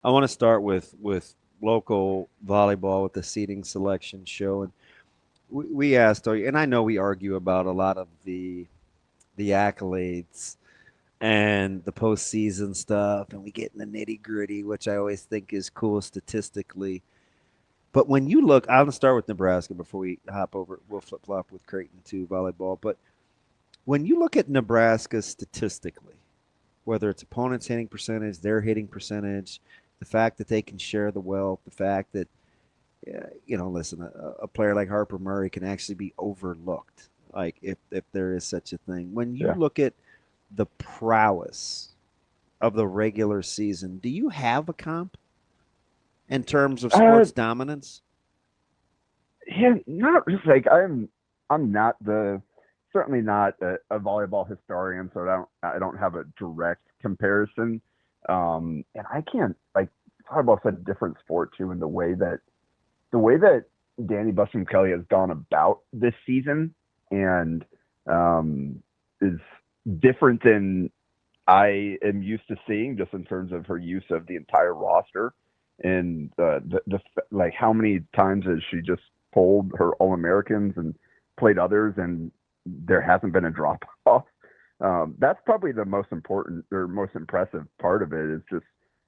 I want to start with local volleyball with the seating selection show, and we asked, and I know we argue about a lot of the accolades and the postseason stuff, and we get in the nitty gritty, which I always think is cool statistically. But when you look, I'm gonna start with Nebraska before we hop over. We'll flip flop with Creighton too volleyball. But when you look at Nebraska statistically, whether it's opponents' hitting percentage, their hitting percentage, the fact that they can share the wealth, the fact that listen, a player like Harper Murray can actually be overlooked, like if there is such a thing. When you Yeah. look at the prowess of the regular season, do you have a comp in terms of Uh, sports dominance? yeah, not just like I'm not the certainly not a volleyball historian, so I don't have a direct comparison. And I can't like volleyball's such a different sport too, in the way that Dani Busboom Kelly has gone about this season and is different than I am used to seeing, just in terms of her use of the entire roster and the like how many times has she just pulled her All Americans and played others, and there hasn't been a drop off. That's probably the most important or most impressive part of it. Is just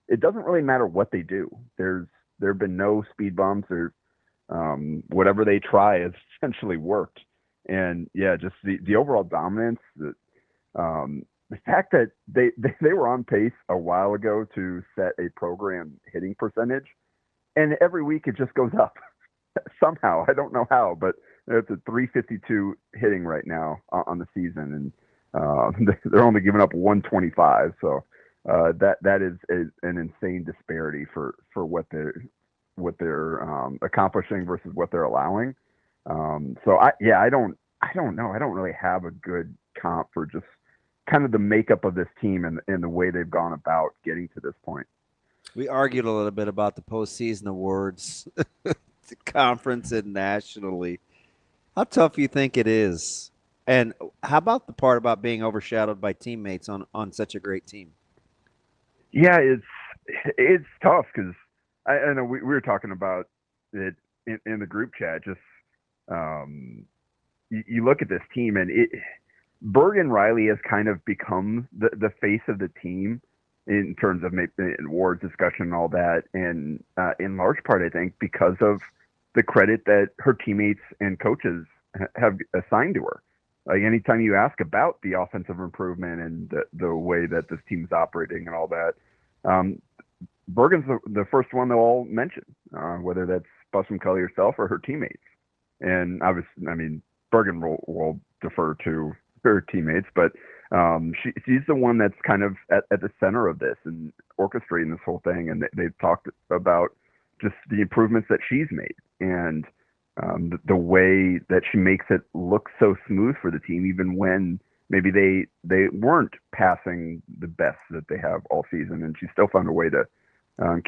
it doesn't really matter what they do. There have been no speed bumps or whatever they try has essentially worked. And yeah, just the overall dominance. The fact that they were on pace a while ago to set a program hitting percentage, and every week it just goes up somehow. I don't know how, but it's a 352 hitting right now on the season, and they're only giving up 125. So that is an insane disparity for what they're accomplishing versus what they're allowing. So I don't know. I don't really have a good comp for just kind of the makeup of this team and the way they've gone about getting to this point. We argued a little bit about the postseason awards, conference and nationally. How tough you think it is, and how about the part about being overshadowed by teammates on such a great team? Yeah, it's tough because I know we were talking about it in the group chat. Just um, you look at this team and Bergen Reilly has kind of become the face of the team in terms of maybe awards discussion and all that, and in large part, I think because of the credit that her teammates and coaches have assigned to her. Like anytime you ask about the offensive improvement and the way that this team's operating and all that, um, Bergen's the first one they'll all mention, whether that's Busum Kelly herself or her teammates. And I mean, Bergen will defer to her teammates, but she's the one that's kind of at the center of this and orchestrating this whole thing. And they've talked about just the improvements that she's made and the way that she makes it look so smooth for the team, even when maybe they weren't passing the best that they have all season, and she still found a way to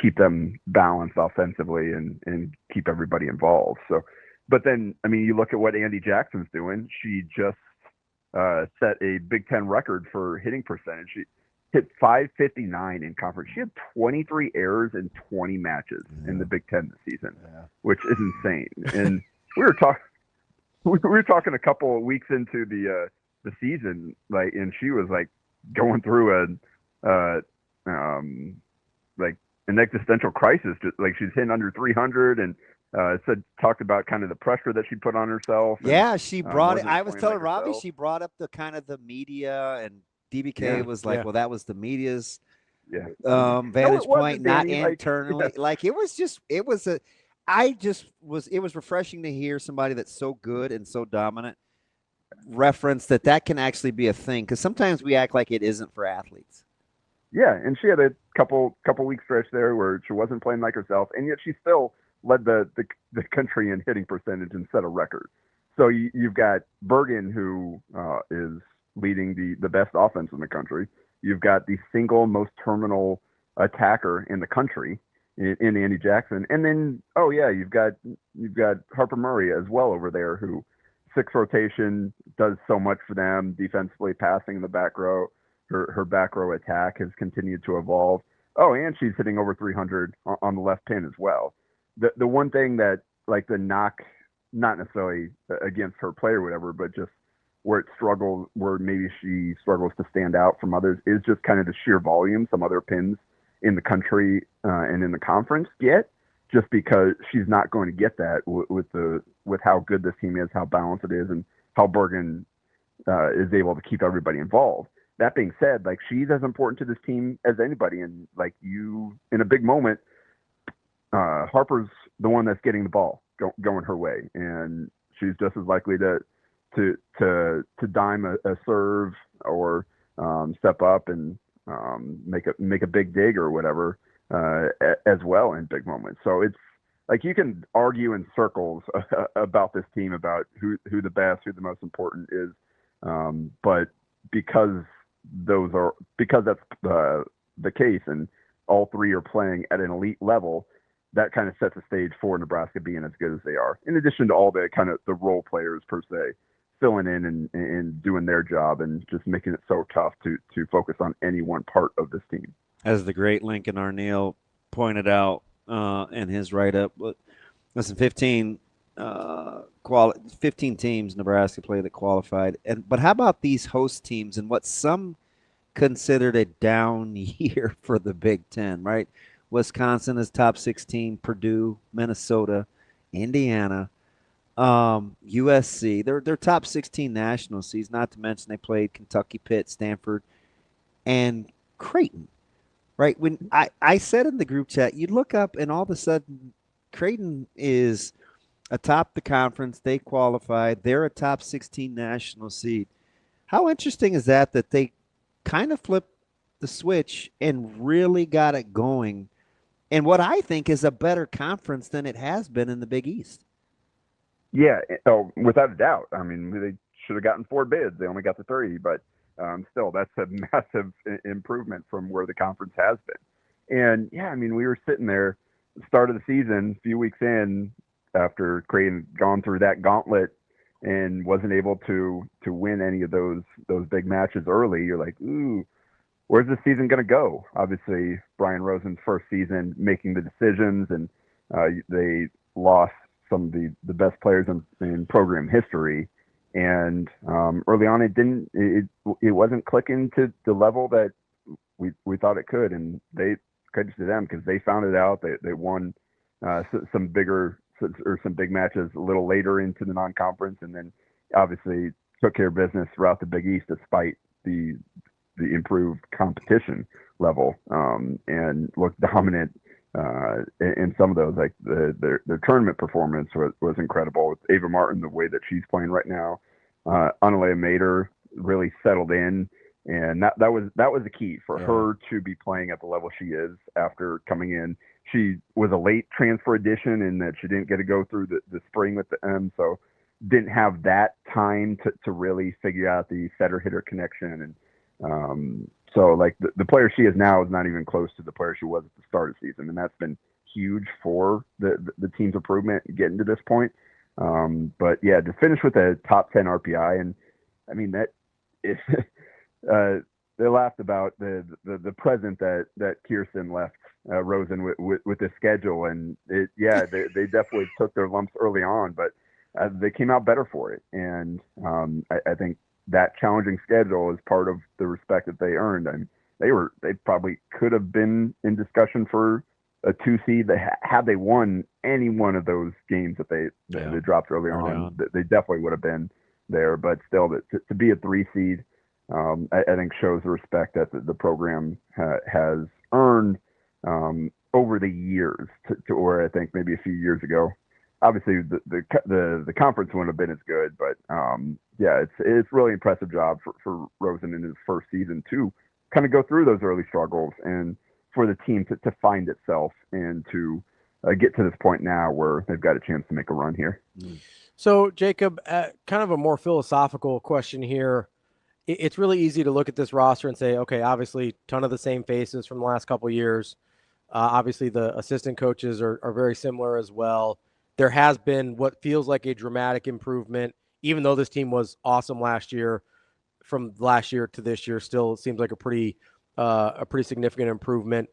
keep them balanced offensively and keep everybody involved. So, but then I mean, you look at what Andi Jackson's doing. She just set a Big Ten record for hitting percentage. She hit 559 in conference. She had 23 errors in 20 matches in the Yeah, Big Ten this season, yeah. which is insane. And we were talking we were talking a couple of weeks into the season, like, and she was like going through a um like an existential crisis. Just like she's hitting under 300, and said talked about kind of the pressure that she put on herself, and Yeah, she brought it. wasn't I was playing like telling Ravi, herself. she brought up the kind of the media, and DBK Yeah, was like, Yeah. well, that was the media's yeah. No, it vantage point, wasn't, not Danny. Like, yeah, internally. Like it was a, I just was, it was refreshing to hear somebody that's so good and so dominant reference that can actually be a thing. Because sometimes we act like it isn't for athletes. yeah. And she had a couple week stretch there where she wasn't playing like herself, and yet she still led the country in hitting percentage and set a record. So you've got Bergen, who is leading the best offense in the country. You've got the single most terminal attacker in the country in Andi Jackson, and then oh yeah, you've got Harper Murray as well over there, who six rotation does so much for them defensively, passing in the back row. Her back row attack has continued to evolve. Oh, and she's hitting over 300 on the left pin as well. The one thing that, like, the knock, not necessarily against her play or whatever, but just where it struggles, where maybe she struggles to stand out from others, is just kind of the sheer volume some other pins in the country and in the conference get, just because she's not going to get that with how good this team is, how balanced it is, and how Bergen is able to keep everybody involved. That being said, like, she's as important to this team as anybody, and like, you, in a big moment, Harper's the one that's getting the ball going her way, and she's just as likely to dime a serve or step up and make a big dig or whatever as well in big moments. So it's like, you can argue in circles about this team, about who the best, who the most important is, but because that's the case, and all three are playing at an elite level, that kind of sets the stage for Nebraska being as good as they are. In addition to all the kind of the role players per se filling in and doing their job, and just making it so tough to focus on any one part of this team. As the great Lincoln Arneal pointed out in his write-up, listen, 15 teams Nebraska played that qualified, but how about these host teams and what some considered a down year for the Big Ten, right? Wisconsin is top 16, Purdue, Minnesota, Indiana, USC. They're top 16 national seeds, not to mention they played Kentucky, Pitt, Stanford, and Creighton, right? When I said in the group chat, you look up and all of a sudden Creighton is atop the conference. They qualified. They're a top 16 national seed. How interesting is that they kind of flipped the switch and really got it going in what I think is a better conference than it has been in the Big East? Yeah, oh, without a doubt. I mean, they should have gotten 4 bids. They only got the 3, but still, that's a massive improvement from where the conference has been. And yeah, I mean, we were sitting there, start of the season, a few weeks in, after Creighton gone through that gauntlet and wasn't able to win any of those big matches early. You're like, ooh, where's the season going to go? Obviously, Brian Rosen's first season making the decisions, and they lost some of the best players in program history. And early on, it wasn't clicking to the level that we thought it could. And they, credit to them, because they found it out. They won some big matches a little later into the non-conference, and then obviously took care of business throughout the Big East despite the improved competition level, and looked dominant in some of those. Like their tournament performance was incredible. With Ava Martin, the way that she's playing right now, Annalea Mater really settled in, and that was the key for her to be playing at the level she is after coming in. She was a late transfer addition in that she didn't get to go through the spring with the M, so didn't have that time to really figure out the setter hitter connection. And so like the player she is now is not even close to the player she was at the start of the season, and that's been huge for the team's improvement getting to this point. But yeah, to finish with a top 10 RPI, and I mean that is they laughed about the present that Kirsten left Rosen with the schedule, and they definitely took their lumps early on, but they came out better for it. And I think that challenging schedule is part of the respect that they earned. I mean, they probably could have been in discussion for a 2 seed. Had they won any one of those games that they dropped early on, they definitely would have been there. But still, to be a 3 seed, I think shows the respect that the program has earned over the years to where I think maybe a few years ago, obviously the conference wouldn't have been as good, but it's really impressive job for Rosen in his first season to kind of go through those early struggles, and for the team to find itself and to get to this point now where they've got a chance to make a run here. So Jacob, kind of a more philosophical question here. It's really easy to look at this roster and say, okay, obviously ton of the same faces from the last couple of years. Obviously the assistant coaches are very similar as well. There has been what feels like a dramatic improvement, even though this team was awesome last year. From last year to this year, still seems like a pretty significant improvement.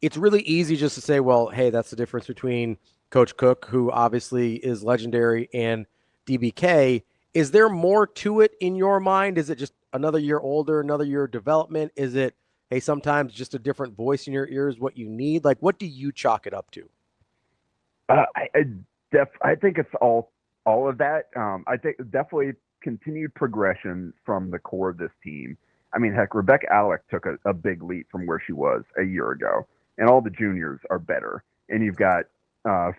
it's really easy just to say, well, hey, that's the difference between Coach Cook, who obviously is legendary, and DBK. Is there more to it in your mind? Is it just another year older, another year of development? Is it, hey, sometimes just a different voice in your ears, what you need? Like, what do you chalk it up to? I think it's all of that. I think definitely continued progression from the core of this team. I mean, heck, Rebecca Alec took a big leap from where she was a year ago, and all the juniors are better. And you've got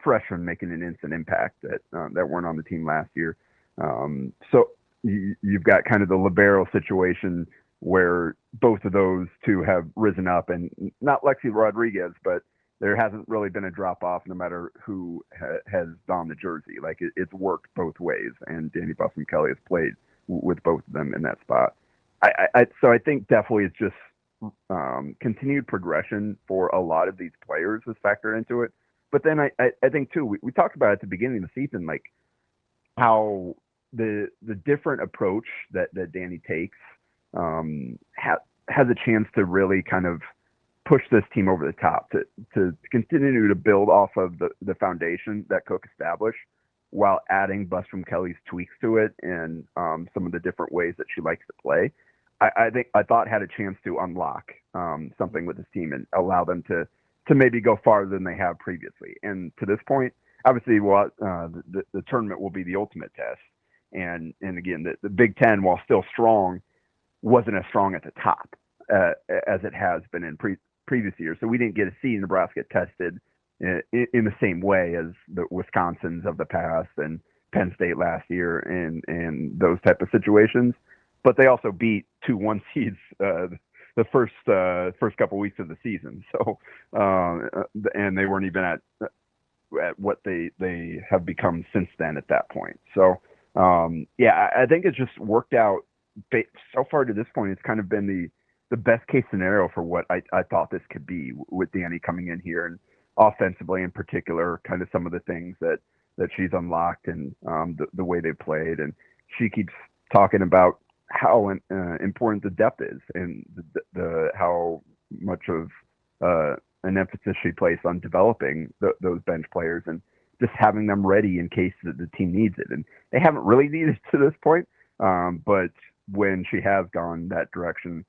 freshmen making an instant impact that weren't on the team last year. So you've got kind of the libero situation where both of those two have risen up, and not Lexi Rodriguez, but there hasn't really been a drop off no matter who has donned the jersey. Like it's worked both ways, and Dani Busboom Kelly has played with both of them in that spot. So I think definitely it's just continued progression for a lot of these players has factored into it. But then I think too, we talked about at the beginning of the season, like how the different approach that Dani takes has a chance to really kind of push this team over the top to continue to build off of the foundation that Cook established while adding Busboom Kelly's tweaks to it and some of the different ways that she likes to play. I thought had a chance to unlock something with this team and allow them to maybe go farther than they have previously. And to this point, obviously, the tournament will be the ultimate test. And again, the Big Ten, while still strong, wasn't as strong at the top as it has been in previous years. So we didn't get to see Nebraska tested in the same way as the Wisconsins of the past and Penn State last year and those type of situations. But they also beat 2 1 seeds the first couple weeks of the season. So and they weren't even at what they have become since then at that point. So I think it's just worked out so far to this point. It's kind of been the best case scenario for what I thought this could be with Dani coming in here, and offensively in particular, kind of some of the things that she's unlocked and the way they played. And she keeps talking about how important the depth is and the how much of an emphasis she placed on developing those bench players and just having them ready in case that the team needs it. And they haven't really needed to this point, but when she has gone that direction,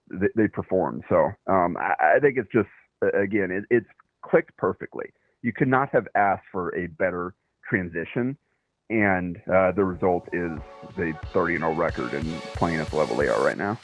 they perform. So I think it's just, again, it's clicked perfectly. You could not have asked for a better transition, and the result is the 30-0 record and playing at the level they are right now.